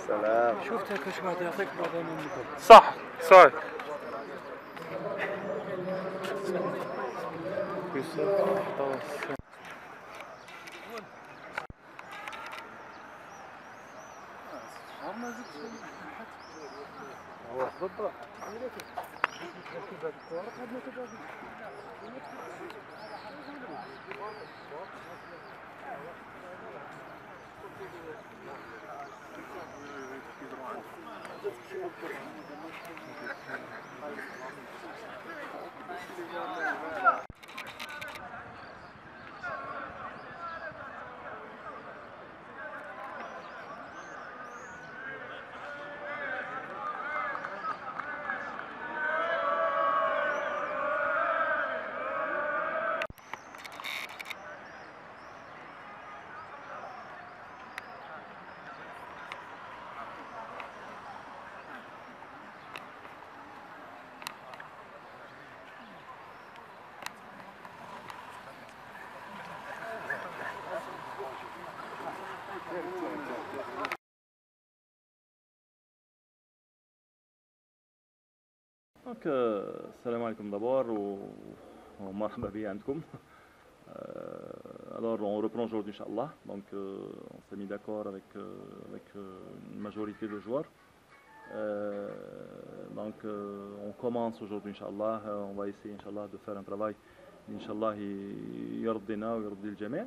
سلام. شفتها كاش واحد يعطيك بعض المنكر. صح صحيح. Donc, salam alaikum d'abord, marhaba bi عندكم. Alors, on reprend aujourd'hui, Inch'Allah. Donc, on s'est mis d'accord avec une majorité de joueurs. Donc, on commence aujourd'hui, Inch'Allah. On va essayer, Inch'Allah, de faire un travail, Inch'Allah, يرضينا ويرضي الجميع.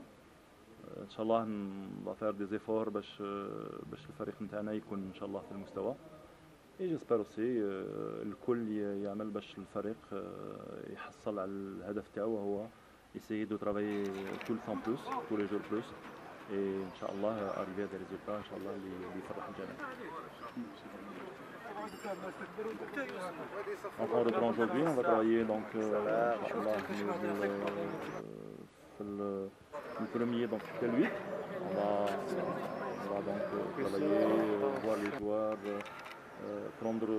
Inch'Allah, on va faire des efforts باش الفريق نتاعنا يكون إن شاء الله في المستوى. Et j'espère aussi الكل يعمل باش الفريق يحصل على الهدف تاعو وهو essayer de travailler tout le temps plus, tous les jours plus et Inch'Allah arriver à des résultats Inch'Allah اللي يفرحوا الجميع. Donc on reprend aujourd'hui, on va travailler donc Inch'Allah le premier donc jusqu'à 8. On va donc travailler, voir les joueurs, prendre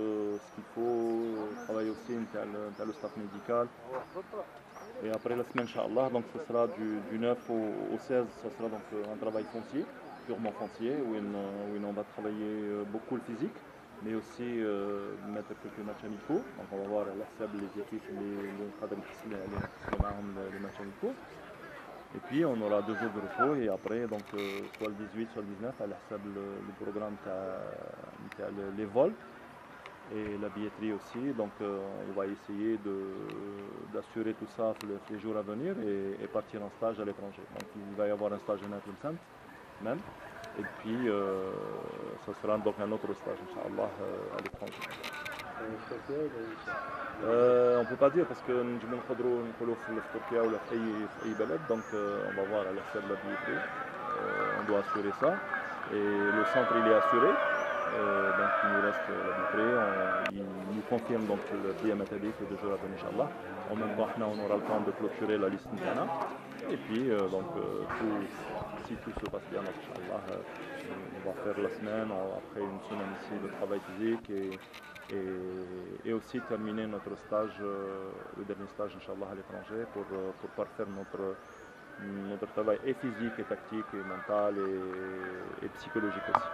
ce qu'il faut, travailler aussi avec le staff médical. Et après la semaine, Inch'Allah, donc ce sera du 9 au 16, ce sera donc un travail foncier, purement foncier, où on va travailler beaucoup le physique, mais aussi mettre quelques matchs amicaux. Donc on va voir les équipes, les matchs amicaux. Et puis on aura 2 jours de repos et après donc soit le 18 soit le 19 à le programme les vols et la billetterie aussi. Donc on va essayer d'assurer tout ça les jours à venir et partir en stage à l'étranger. Donc il va y avoir un stage en Atlemcent même et puis ça sera donc un autre stage Inch'Allah à l'étranger. On peut pas dire parce que nous نقولوا في تركيا ولا في اي بلد donc on va voir à la fin de la billetterie. On doit assurer ça et le centre il est assuré donc il nous reste la billetterie. Il nous confirme donc le billet Matabi que 2 jours à venir Inch'Allah. En même temps on aura le temps de clôturer la liste Ntana et puis donc si tout se passe bien Inch'Allah on va faire la semaine après une semaine ici de travail physique et aussi terminer notre stage, le dernier stage Inch'Allah à l'étranger pour parfaire notre travail et physique et tactique et mental et psychologique aussi.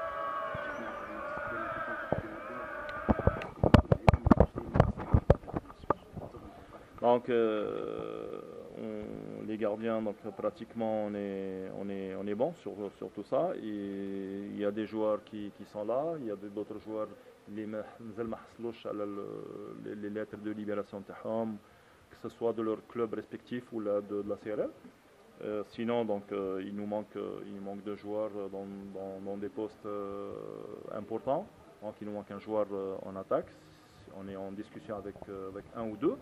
Donc les gardiens donc pratiquement on est bon sur tout ça. Et il y a des joueurs qui sont là, il y a d'autres joueurs اللي مازال ما حصلوش على les lettres de libération تاعهم que ce soit de leur club respectif ou de la CRL. Sinon donc il manque de joueurs dans des postes importants. Donc il nous manque un joueur en attaque. On est en discussion avec un ou deux.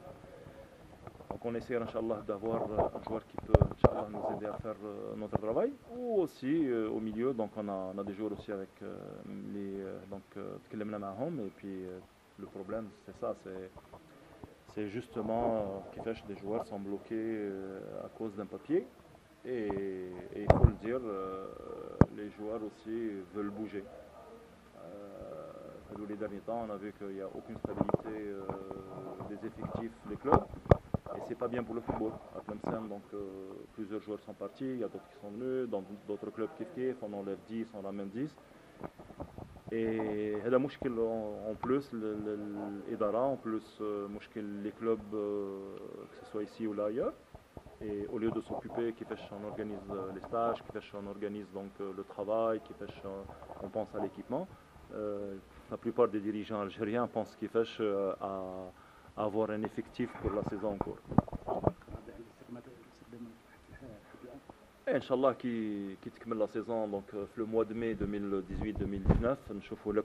Donc on essaie Inch'Allah d'avoir un joueur qui peut Inch'Allah nous aider à faire notre travail. Ou aussi au milieu, donc on a des joueurs aussi avec donc تكلمنا معهم. Et puis le problème c'est ça, c'est justement كيفاش des joueurs sont bloqués à cause d'un papier. Et il faut le dire, les joueurs aussi veulent bouger. Les derniers temps, on a vu qu'il n'y a aucune stabilité des effectifs des clubs. Et c'est pas bien pour le football. À Tlemcen, donc plusieurs joueurs sont partis, il y a d'autres qui sont venus, dans d'autres clubs kif, on enlève 10, on ramène 10. Et هذا مشكل en plus l'Idara, en plus مشكل les clubs que ce soit ici ou là ailleurs. Et au lieu de s'occuper, on organise les stages, on organise donc le travail, on pense à l'équipement. La plupart des dirigeants algériens pensent à avoir un effectif pour la saison en cours. Et Inch'Allah qui تكمل la saison donc le mois de mai 2018-2019 نشوفوا لا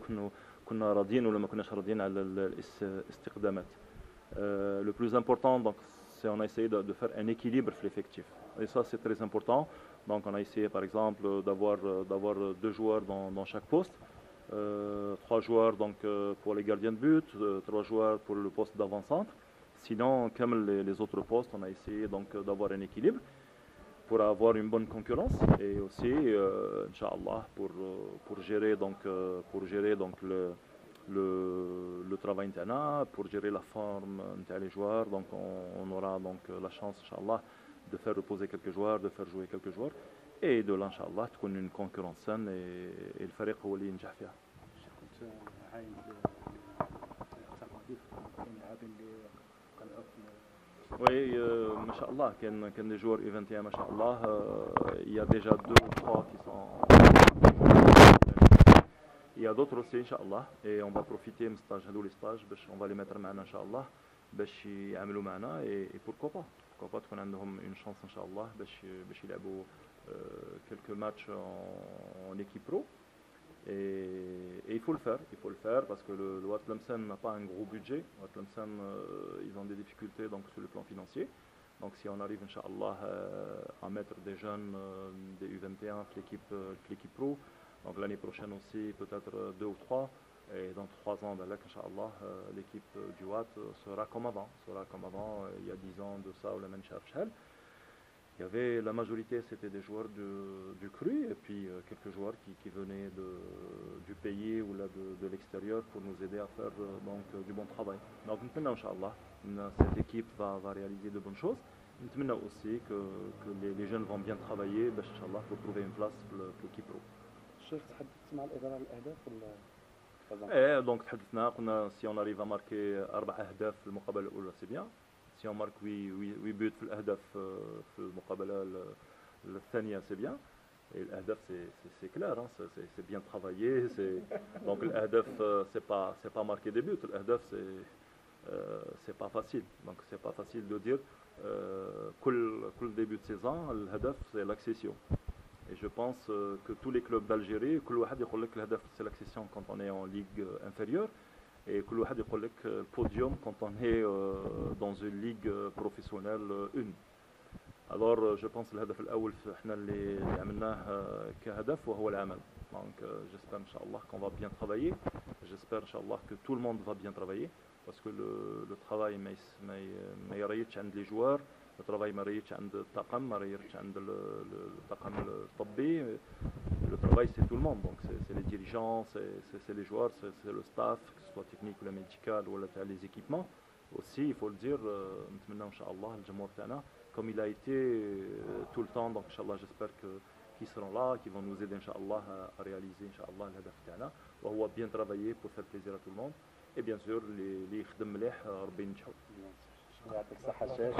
كنا راضيين ولا ما كناش راضيين على الاستقدامات. Le plus important donc c'est on a essayé de faire un équilibre sur l'effectif. Et ça c'est très important. Donc on a essayé par exemple d'avoir 2 joueurs dans chaque poste. 3 joueurs donc pour les gardiens de but, 3 joueurs pour le poste d'avant-centre. Sinon, comme les autres postes, on a essayé donc d'avoir un équilibre pour avoir une bonne concurrence et aussi, Inch'Allah, pour gérer donc le travail interne, pour gérer la forme des joueurs. Donc on aura donc la chance, Inch'Allah, de faire reposer quelques joueurs, de faire jouer quelques joueurs. Et de là, Inch'Allah, تكون une concurrence saine et الفريق هو اللي ينجح فيها. كنت عاين تقاضيك اللاعبين اللي Oui, Masha'Allah, qu'il y a des joueurs U21, Masha'Allah, il y a déjà 2 ou 3 qui sont. Il y a d'autres aussi, Inch'Allah, et on va profiter de les stages, on va les mettre maintenant, Inch'Allah, باش يعملوا معنا et pourquoi pas تكون عندهم une chance, Inch'Allah, باش يلعبوا quelques matchs en équipe pro. Et il faut le faire parce que le Wad Tlemcen n'a pas un gros budget. Wad Tlemcen, ils ont des difficultés donc, sur le plan financier. Donc si on arrive, Inch'Allah, à mettre des jeunes, des U21, l'équipe pro, donc l'année prochaine aussi, peut-être 2 ou 3, et dans 3 ans, Inch'Allah, l'équipe du Wad sera comme avant. Il y a 10 ans de ça, ou la Menchar. Il y avait la majorité, c'était des joueurs du cru et puis quelques joueurs qui venaient du pays ou là de l'extérieur pour nous aider à faire donc du bon travail. Donc maintenant, Inch'Allah, cette équipe va réaliser de bonnes choses. Maintenant aussi que les jeunes vont bien travailler, Inch'Allah, pour trouver une place pour l'équipe pro. الشيخ تحدثت مع الإدارة عن الأهداف ولا؟ ايه دونك تحدثنا قلنا سي اون اريف ماركي 4 اهداف في المقابله الاولى سي بيان سي اون مارك وي بوت في الاهداف في المقابله الثانيه سي بيان الاهداف سي كلار سي بيان ترافايي سي دونك الاهداف سي با ماركي دي بوت الاهداف سي با فاسيل دونك سي با فاسيل دو دير كل ديبي دو سيزون الهدف سي لاكسيسيون. Et je pense que tous les clubs d'Algérie, c'est l'accession quand on est en ligue inférieure et le podium quand on est dans une ligue professionnelle 1. Alors je pense que الهدف الأول احنا اللي عملناه كهدف وهو العمل. Donc j'espère Inch'Allah qu'on va bien travailler. J'espère Inch'Allah que tout le monde va bien travailler parce que le travail ما يريتش عند les joueurs. Le travail ما ريتش عند الطاقم ما ريتش عند الطاقم الطبي. Le travail c'est tout le monde donc c'est les dirigeants, c'est les joueurs, c'est le staff que ce soit technique ou la médical ou les équipements. Aussi il faut le dire نتمنى إن شاء الله الجمهور تاعنا comme il a été tout le temps donc Inch'Allah j'espère qu'ils seront là, qu'ils vont nous aider Inch'Allah à réaliser Inch'Allah الهدف تاعنا وهو bien travailler pour faire plaisir à tout le monde et bien sûr اللي يخدم مليح ربي ينجحوا. يعطيك الصحة الشيخ.